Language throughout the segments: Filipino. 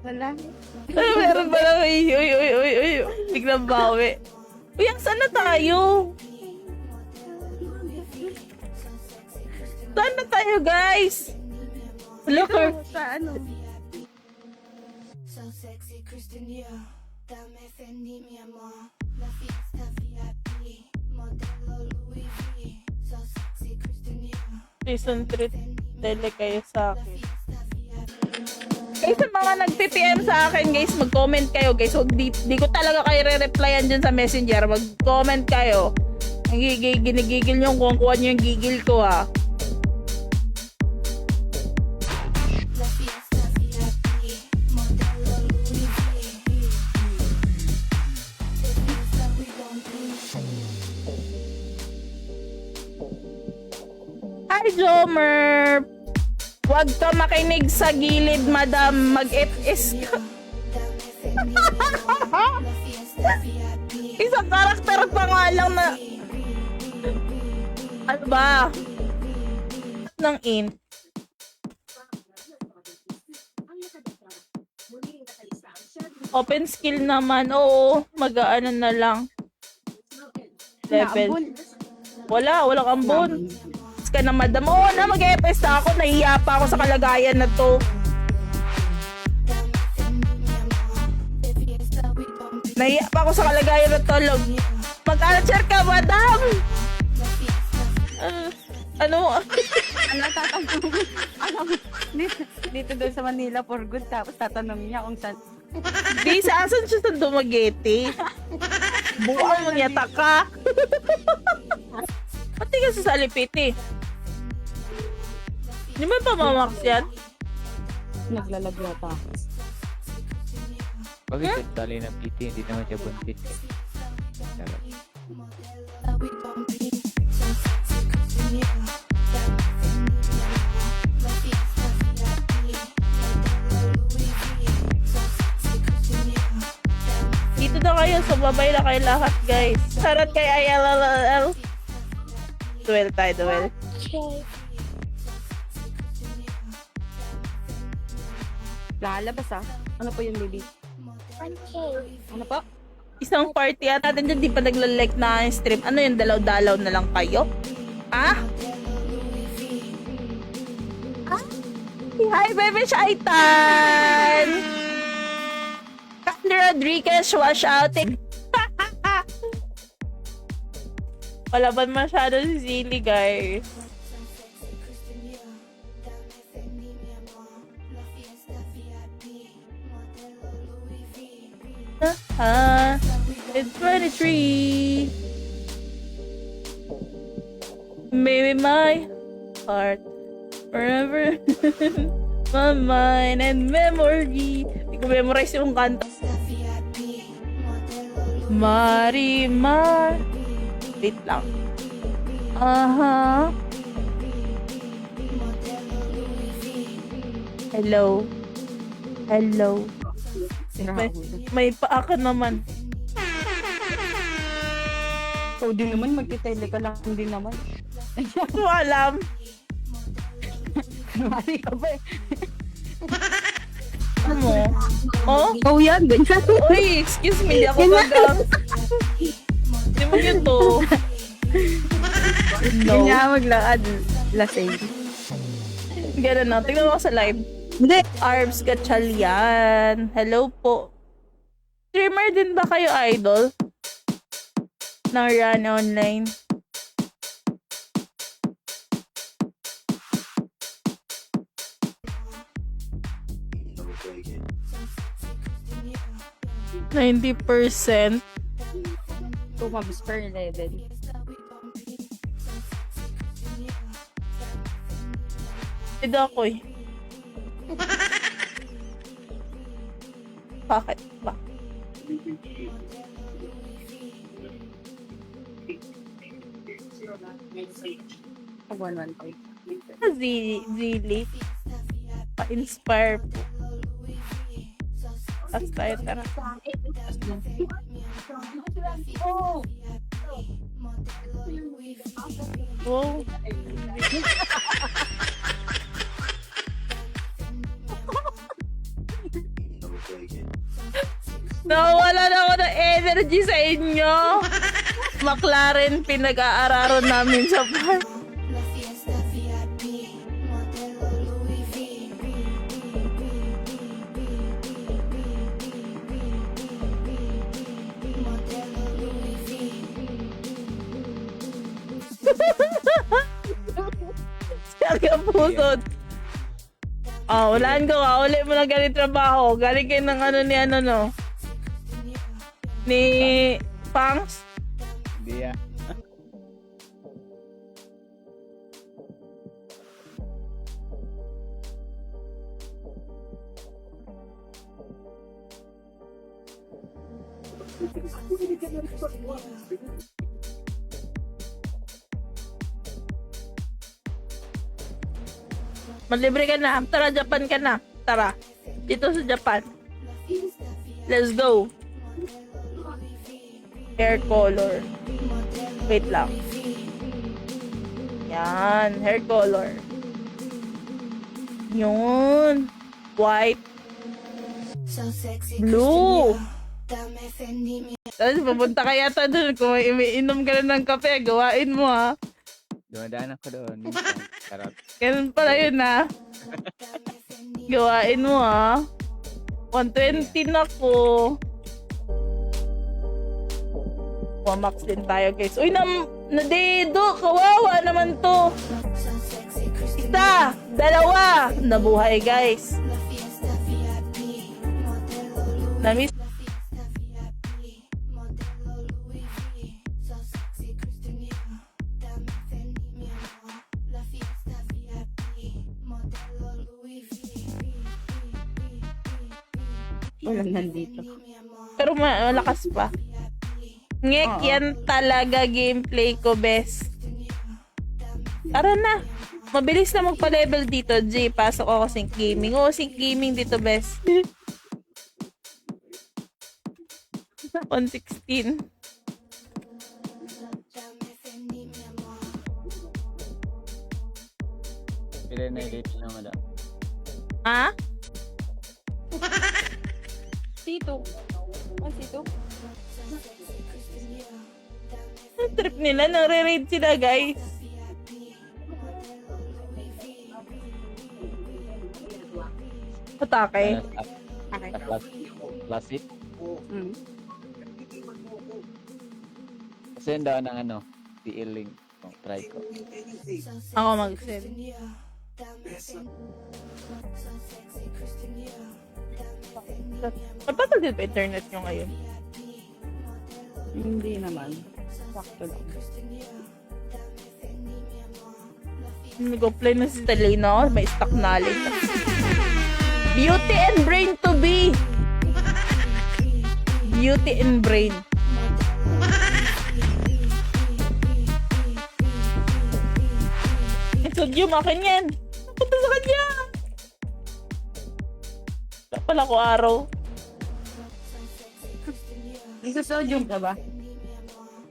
Wala. Ay, meron ba lang? Uy. Biglang bawi. Uy, saan na tayo? Saan na tayo, guys? Look, Sa ano? So sexy, Kristen, yeah. Dame Fendi, mi amor. La fiesta VIP. Modelo Louis V. So sexy, Kristen, yeah. season 3 tele kayo sa akin. Guys, sa mga nag-PPM sa akin, guys, mag-comment kayo, guys. Huwag di ko talaga kayo re-replyan dyan sa messenger. Mag-comment kayo. Ginigigil nyo kung kuha nyo yung gigil ko, ha. La fiesta VIP. Modelo Louis V. The fiesta we gon' do. Hi, Jomer! Huwag ka makinig sa gilid, madam. Mag-FS ka. Dame Fendi, mi amor. La fiesta VIP. Isang karakter pa nga lang na... Ano ba? Nang in. Open skill naman. Oo, mag-ano na lang. Level. Naambon. Walang ambon. Ka na, madam. Oo na, mag-FS na ako. Nahiya pa ako sa kalagayan na to. Dame Fendi, mi amor. The fiesta we gon' do. Nahiya pa ako sa kalagayan na to. Mag-answer ka, madam. Ano? Ano tatanong? Ano? Dito doon sa Manila for good. Tapos tatanong niya kung saan. Di, sa asan siya sa Dumaguete? Buang yata ka. Pati ka sa Salipiti. Di ba pamamax yan? Naglalag yata. Bakit tali ng PT, hindi naman siya buntis. Charot. We gon' be so sexy, Kristen, yeah. Dame Fendi, mi amor. La fiesta VIP. Modelo Louis V. So sexy, Kristen, yeah. Dito na kayo, sumabay na kayo lahat, guys. Sarot kay ILLL. Duel tayo, duel. Lalabas ah. Ano po yung baby? Ano po? Isang party at natin dyan, di pa nagla-like na yung stream. Ano yung dalaw-dalaw na lang kayo? Ah? Hi, baby Shaitan! Candy Rodriguez was shouting. Wala ba masyado si Zilly, guys? It's 23. Maybe my heart forever. My mind and memory. Hindi ko memorize yung kanta. Marimar. Wait lang. Aha. Hello. Hello. May paa ka naman. So, di naman magtitele ka lang din naman. Hindi ko alam. Kunwari ka ba eh. Ano mo? Oh? Oh, yan. Ganyan. Uy, excuse me. Di ako magang. Hindi mo yun to. No. Ganyan maglakad. Lasing. Ganun na. Tingnan mo ako sa live. Hindi. Arbs Gatchalian. Hello po. Streamer din ba kayo, idol? Na run online. %. Tumabs per level. Hindi ako eh. Bakit ba? Pag-1-1 ko. Zili. Pa-inspire po. Tapos tayo, tara. Wow. Nawala na ako ng energy sa inyo. McLaren pinag-aararon namin sa park. La fiesta VIP, modelo Louis V. Modelo Louis V. Siya pusod. Oh, walaan ko ka. Uli mo na galing trabaho. Galing kayo ng ano ni ano no? Ni Pangs? Hindi ah. Malibre ka na. Tara, Japan ka na. Tara. Dito sa Japan. Let's go. Hair color. Wait lang. Yan. Hair color. Yun. White. So sexy, Blue. dame Fendi, mi Tapos pupunta ka yata dun. Kung inom ka na ng kape, gawain mo ha. Dumadaan ako doon. Minsan. Sarap. Ganun pala yun ha. dame Fendi. Gawain mo ha. 120 na ko. Max din tayo guys. Uy, nadedo. Kawawa naman to. So sexy, Christina. Isa, dalawa. Nabuhay guys. La fiesta VIP, modelo Louis. Namiss. La fiesta VIP, modelo Louis V. So sexy, Christina. Dame Fendi, mi amor. La fiesta VIP, modelo Louis V. Walang nandito. Mi amor. Pero malakas pa. Ngek, yan talaga gameplay ko best. Tara na. Mabilis na magpa-level dito, J. Pasok ako sync gaming. Oo, sync gaming dito best. 116. Dame Fendi, mi amor. Pila na i-rate na madam. Ha? Tito. Ang tito? Ang trip nila, nare-raid sila guys. Atake. Okay. Classic. Mm. Kasi yun daw ng ano. TL link. Oh, try ko. Ako mag-send. Kapatid din ba internet nyo ngayon? Hindi naman. Sakto lang. Nag-apply na si Talina. May stock knowledge. Beauty and brain to be. Beauty and brain. Sodium, akin yan. Punta sa kanya. Wala pala ko araw. Nagsusodium ka ba?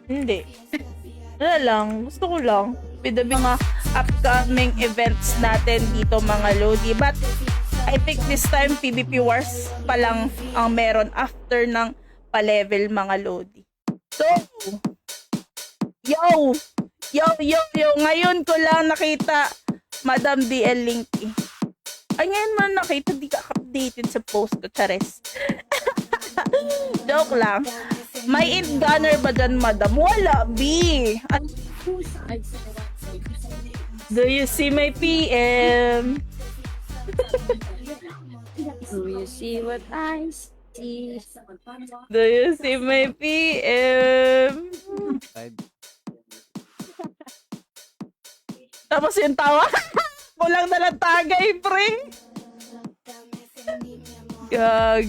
Hindi. Wala lang. Gusto ko lang. With the mga upcoming events natin dito mga Lodi. But I think this time PvP Wars pa lang ang meron after ng pa-level mga Lodi. So, yo! Ngayon ko lang nakita Madam DL Linky. Ay, ngayon mo nakita, di ka updated sa post ko, Chares. Joke lang. May int gunner ba dyan, Madam? Wala, B. Do you see my PM? Do you see what I see? Do you see my PM? Side. Tapos yung tawa. Kulang na lang tagay, pre. Gag.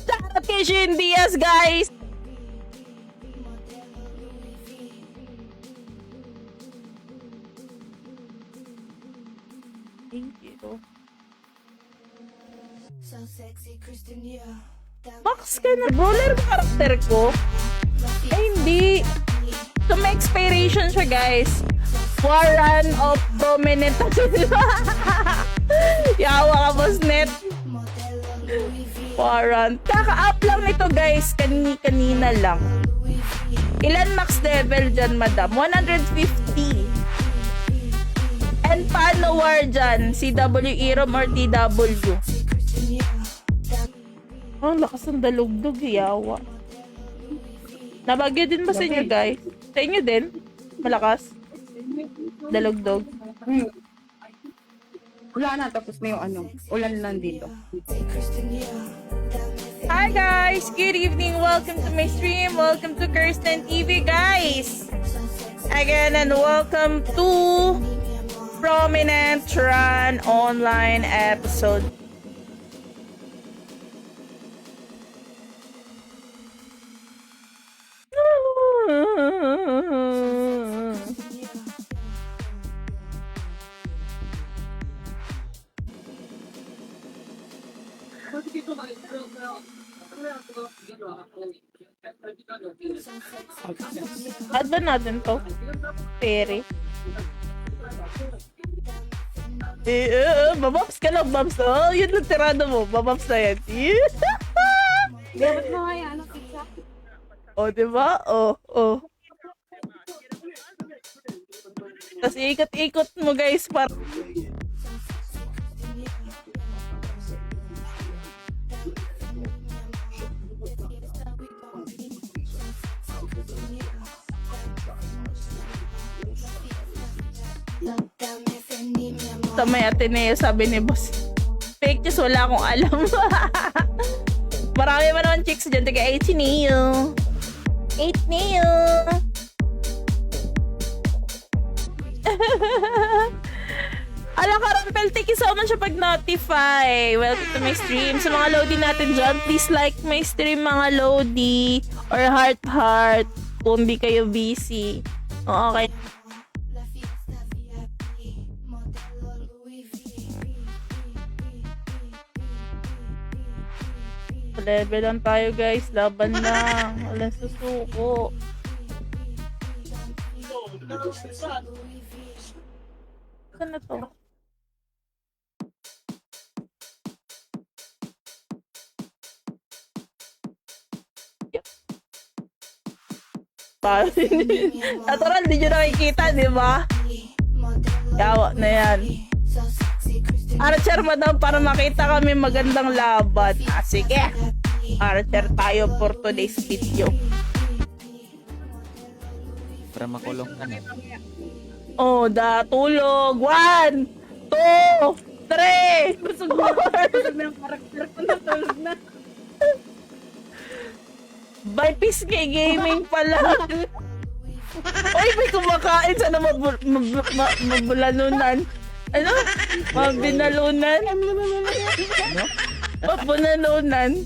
Shoutout kay Shin Diaz, guys. Thank you. So sexy, Christina. Box ka na. Brawler ba karakter ko? Ay, hindi. So, may expiration siya, guys. Warren of Prominent. Yawa ka, boss net. Warrant. Kaka-up lang nito guys. Kanina lang. Ilan max level dyan, madam? 150. And paano war dyan? CW Irom or TW? Oh, lakas ng dalugdog. Yawa. Nabagyo din ba sa inyo, guys? Sa inyo din? Malakas? Dalugdog? Wala na, tapos may ulan lang dito. Hi guys! Good evening! Welcome to my stream. Welcome to Kirsten TV, guys! Again, and welcome to Prominent Run Online episode. Add ba natin to? Perry. Bababs ka lang, babs. Oh, yun lang tirado mo. Bababs na yan. Dapat mo nga yan, pizza. Oh, diba? Oh. Tapos ikot-ikot mo guys para... Sa may Ateneo, sabi ni boss. Fake news, wala akong alam. Marami pa naman chicks dyan. Taga 8 Neo. 8 Neo. Ala ka, Rampel, thank you so much sa pag-notify. Welcome to my stream. Sa mga Lodi natin dyan, please like my stream, mga Lodi. Or heart kung di kayo busy. Okay. Level lang tayo guys, laban lang. Walang susuko. Saan na to? Yep. Natural, di nyo nakikita, di ba? Yawa na yan. Archer madam, para makita kami magandang laban. Sige. Archer tayo for today's video. Para makulong ka na. Oh, tulog. 1, 2, 3, 4. Busog na yung karakter ko, natulog na. By Peace kay Gaming pala. Oy, may kumakain. Sana mabulanunan. Ano? Mabinalunan? Ano? Mabulanunan?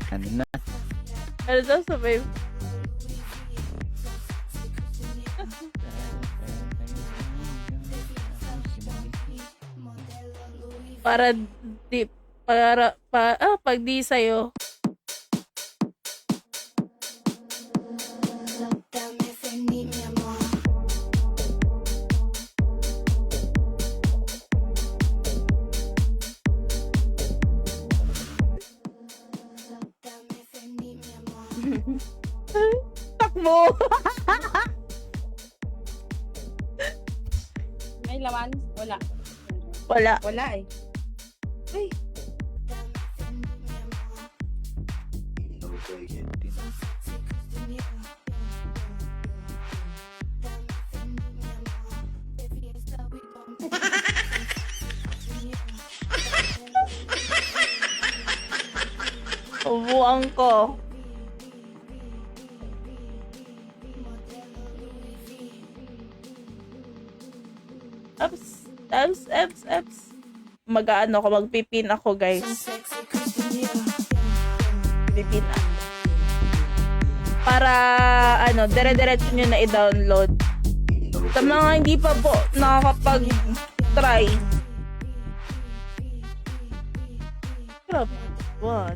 Ano na? Ano daw sabay? Pag di sa'yo. Takbo! May laman? Wala. Wala. Wala eh. Ay, Ubuan ko. Eps. Mag-ano ako, magpipin ako guys. Pipin ako. Para, dire-diretso nyo na i-download. Sa mga hindi pa po nakakapag-try. Grabe. Wow,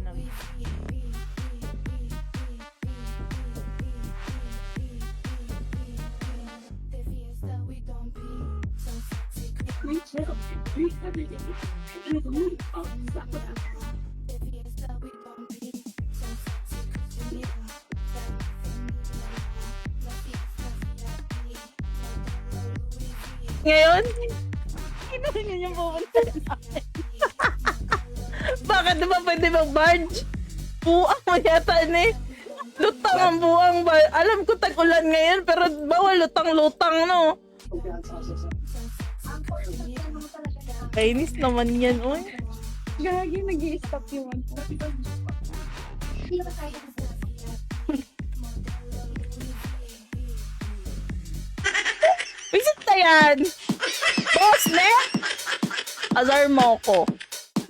Ngayon, Sino yun yung pupunta natin? bakit naman pwede mag-barge? Buang mo yata eh. Lutang ang buang ba? Alam ko tag-ulan ngayon, pero bawal lutang-lutang, no? Kainis naman yan, uy. Gagi, nag-i-stop yung ano. Visit na yan! Boss, ne? Azar mo ko.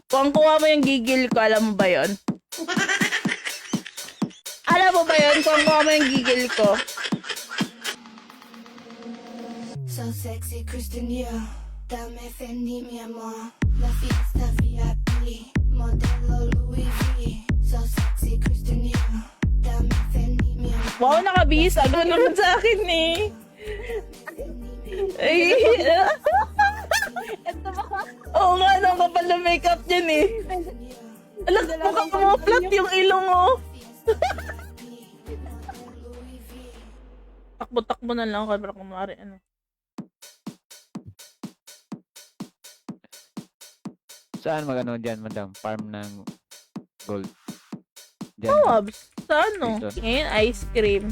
Kung kuha mo yung gigil ko, alam mo ba yon? Alam mo ba yun kung kuha mo yung gigil ko? So sexy, Christian Dior. Dame Fendi, mi amor. La fiesta VIP. Modelo Louis V. So sexy, Christian Dior. Dame Fendi, mi amor. Wow, nakabihis. Ano naman sa akin eh. Ay, Ito ba ka? oo nga, ang kapal na makeup dyan eh. Alam, mukhang kumuplat yung ilong oh. Takbo-takbo na lang ako para kumari ano. Saan magano dyan, madam? Farm ng gold. Dyan. Oh, sa ano? Dito. Ngayon, ice cream.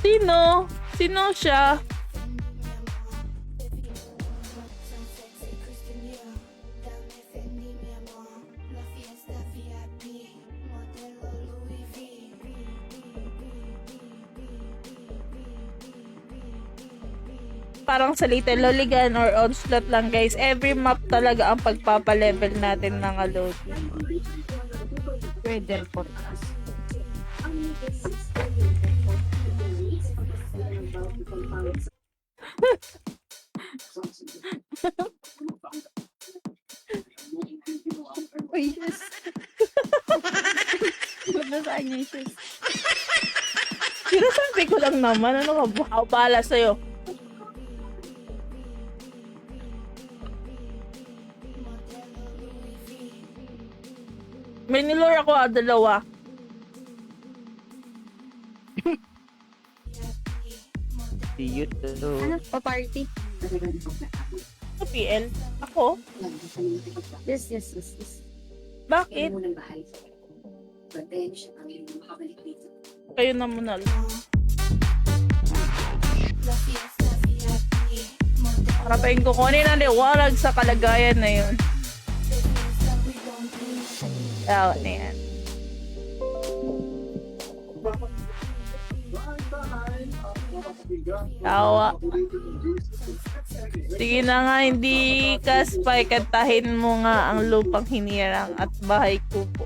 Sino? Sino siya? Parang sa Little Loligan or Onslaught lang guys. Every map talaga ang pagpapalevel natin ng load. Weather forecast. Uy, yes. Nabasaan niya yung shoes. Sinasabi ko lang naman. Ano ka ba? Ako bahala sa'yo. May nilore ako dalawa. See you too. Ano? Pa-party? Sa PL. Ako? Yes. Bakit? Kayo na muna lang. Parapain ko kunin ang liwanag sa kalagayan na yun. Yaw na yan. Tawa. Sige na nga, hindi ka spy. Kantahin mo nga ang lupang hinirang at bahay kubo.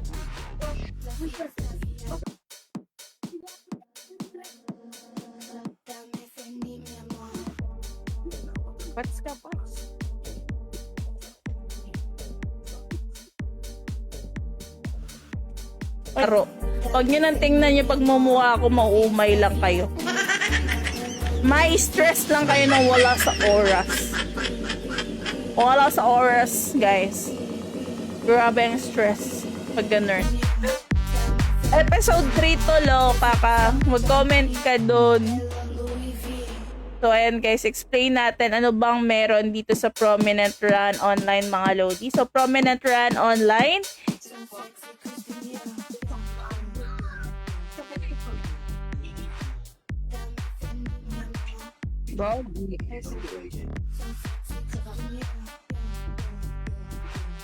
Pats ka, pats. Pero, pag nyo nang tingnan nyo pagmumuha ako, mauumay lang kayo. May stress lang kayo na wala sa oras. Wala sa oras, guys. Grabe ang stress pag ganun. Episode 3 to, lo, kaka. Mag-comment ka dun. So, ayan guys, explain natin ano bang meron dito sa Prominent Run Online, mga Lodi. So, Prominent Run Online,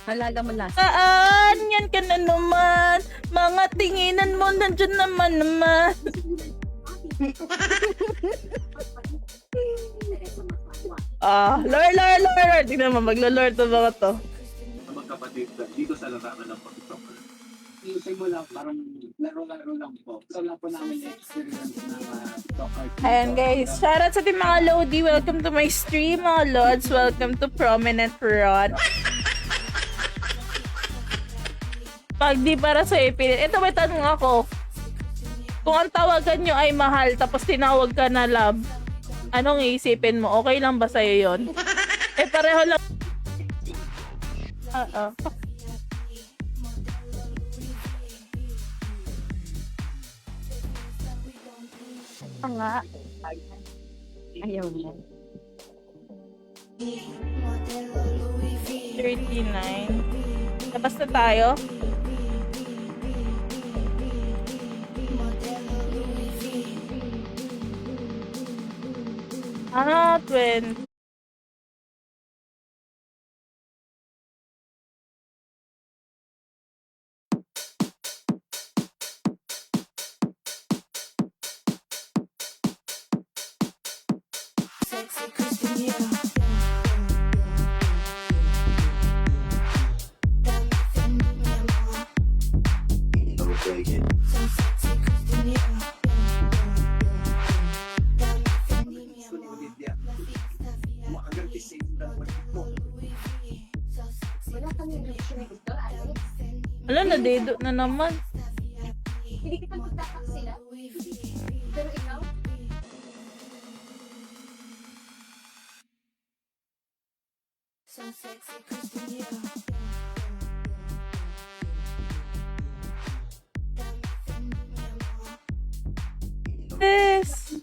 Halala mo last. saan? Yan ka na naman. Mga tinginan mo, nandyan naman. Lord. Tignan mo, maglo-lord to mga to. Magkapatid dito sa larangan ng pag-soccer. Yung simula parang laro-laro lang po. So lang po namin experience ng soccer. Ayan guys, shoutout sa ating mga Lodi. Welcome to my stream, mga Lods. Welcome to Prominent Run. Pag di para sa ipilit. Ito may tanong ako. Kung ang tawagan nyo ay mahal tapos tinawag ka na love, anong iisipin mo? Okay lang ba sa'yo yun? Pareho lang. pa nga. Ayaw mo. 39. Labas na tayo. Ah, 20. Sexy Christina. Dame Fendi, mi amor. So sexy Christina. Dame Fendi, mi Gusto ni amor. Olivia. La fiesta VIP. Umaagad safe na naman ito. Louis V. So sexy Wala kami reaction na gusto, Alex. Wala, nadedo na naman. Hindi kita magtatak sila. Pero ikaw, So sexy Christina. Dame Fendi, mi amor. Yes.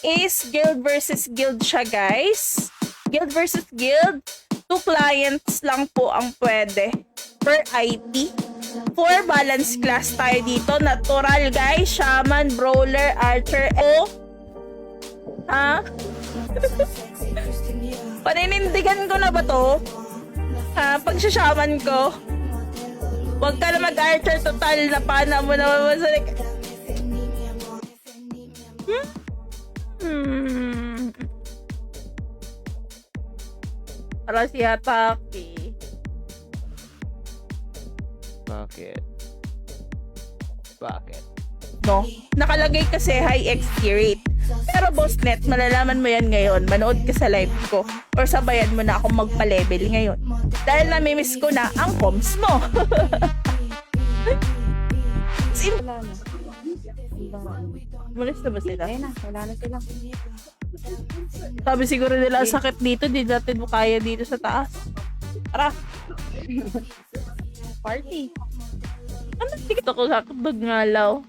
Is guild versus guild siya, guys. Guild versus guild. 2 clients lang po ang pwede per IP. 4 balance class tayo dito. Natural, guys. Shaman, brawler, archer. O. Ha? Paninindigan ko na ba to? Ha? Pag shaman ko. Huwag ka na mag-archer total na pana mo na mamasalik. Para si Hataki. Bakit? Bakit? No? Nakalagay kasi high XP rate. Pero bossnet, malalaman mo yan ngayon. Manood ka sa live ko. Or sabayan mo na akong magpa-level ngayon. Dahil namimiss ko na ang comms mo. Wala na. Malis na ba sila? Ayun na, wala na sila. Sabi siguro nila ang sakit dito. Di natin mo kaya dito sa taas. Tara. Party. Ano dito ko sakdog ngalaw?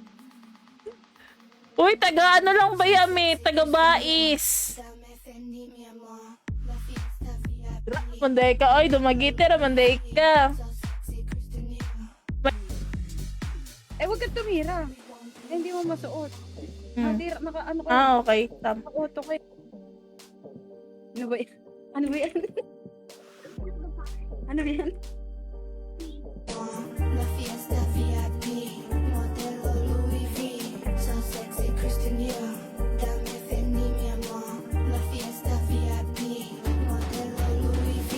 Uy, taga ano lang ba yami? Taga Bais. Manday ka. Ay, dumagitira. Manday ka. Eh, huwag ka tumira. Eh, hindi mo masuot. Natira, ano ka? Ah, okay. Tama. Naka-auto ka. Ano ba yan? Ano ba yan? Ano ba yan? La fiesta VIP, modelo Louis V, so sexy Christina, dame Fendi, mi amor. La fiesta VIP, modelo Louis V.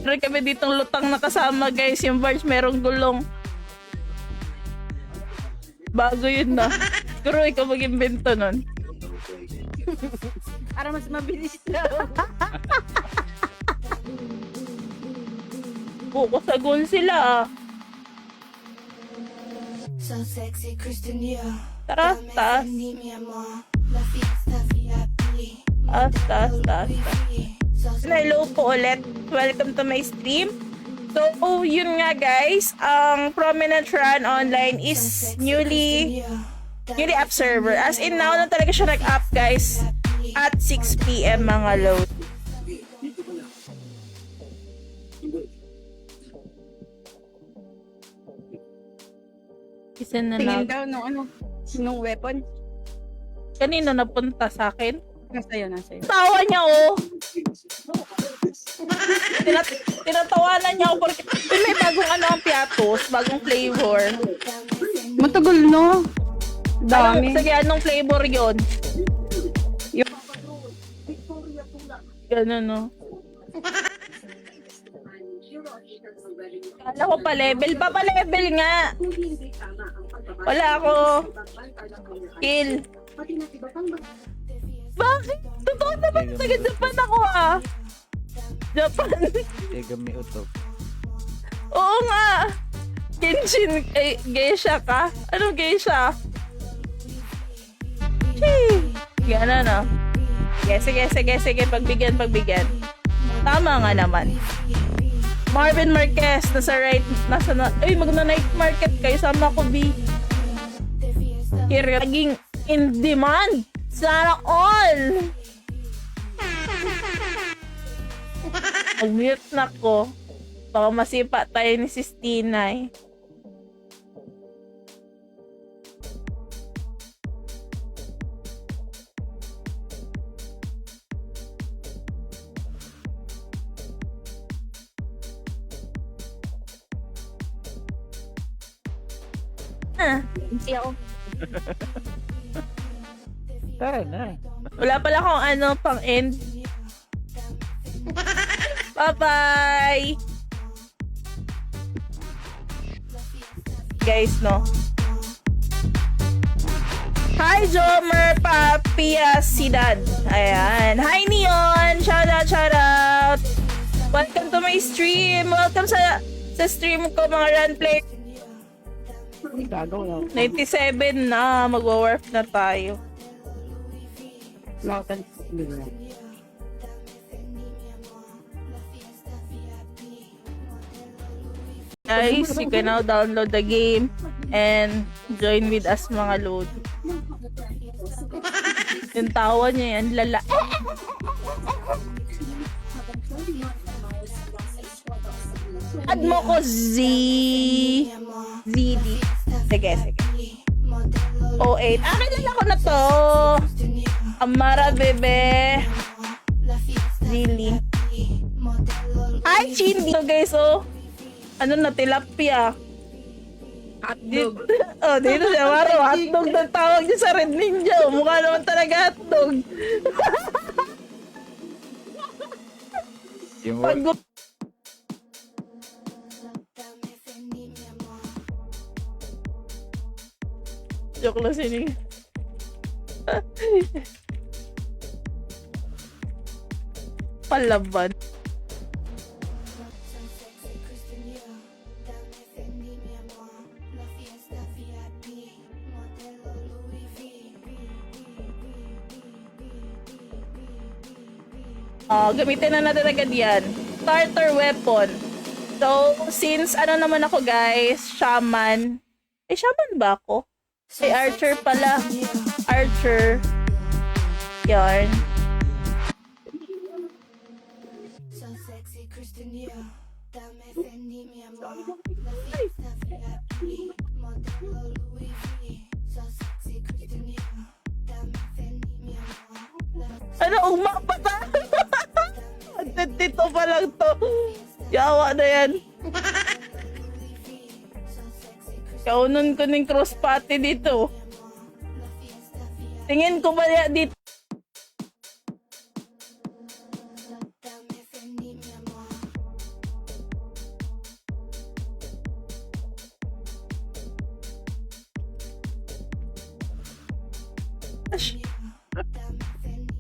Meron kami ditong lutang na kasama, guys. Yung bars merong gulong. Bago yun na. Siguro ikaw mag-invento nun. Para mas mabilis daw. Buko sa goal sila ah. So sexy Christina, Tara, dame taas. Fendi, mi amor. La fiesta VIP, Taas, taas, taas. Louis V, so Hello po ulit. Welcome to my stream. So, yun nga guys. Ang Prominent Run Online is newly up server. As in now na talaga siya nag-up guys. At 6 PM mga load. Isa na Tingin lang. daw nung ano, nung weapon. Kanino napunta sa akin? Nasa'yo, nasa'yo. Tawa niya oh. Tinatawanan niya ako porque may bagong ano ang piatos, bagong flavor. Matagal no? Dami. Dami. Sige, anong flavor yon? Yung- Ganun no. Kala ko pa level. Pa-level nga. Wala ako. Kill. Bakit? Totoo naman. Taga Japan ako ah. Japan. Tegami utok. Oo nga. Genshin. Geisha ka? Anong geisha? Chee. Gana na. Sige. Pagbigyan. Tama nga naman. Marvin Marquez, magna-night market kayo. Sama ko, B. Here, laging in demand. Sana all. Mag-mute na ko. Baka masipa tayo ni Sis Tinay. Hindi ako. Tara na. Wala pala akong pang end. Bye-bye! Guys, no? Hi, Jomer Papiasidad. Ayan. Hi, Neon! Shout out! Welcome to my stream! Welcome sa stream ko, mga run play. 97 na. Magwa-warp na tayo. Guys, you can now download the game and join with us, mga load. Yung tawa niya yan, lala. Add mo ko ZD. Sige. 08. Akin ako na to. Amara, bebe. Zili. Hi, Chindi. So guys, ano na, tilapia. Hotdog. Dito siya, Maro. Hotdog na tawag niya sa Red Ninja. Mukha naman talaga hotdog. Yung Pag joke lang sining. Palaban. Gamitin na natin agad yan. Starter weapon. So, since naman ako guys, shaman. Shaman ba ako? Archer pala. Archer. Yarn. Ugma pa ta? Dito pa lang to. Yawa na yan. Kaunon ko ng cross pati dito. Tingin ko ba dito?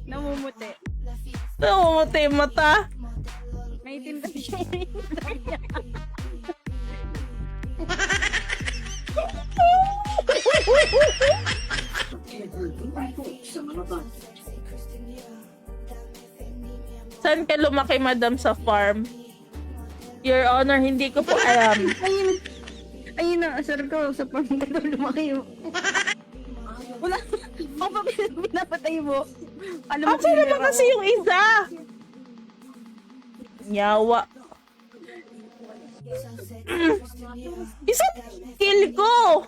Namumuti. Namumuti yung mata. May tinda siya. Saan ka lumaki, madam, sa farm? Your Honor, hindi ko po alam. Ayun na, sir ko, sa farm ka daw lumaki yun. Wala, ako pa pinapatay mo. Alam mo Saan naman kasi yung isa? Nyawa. Isa kill ko!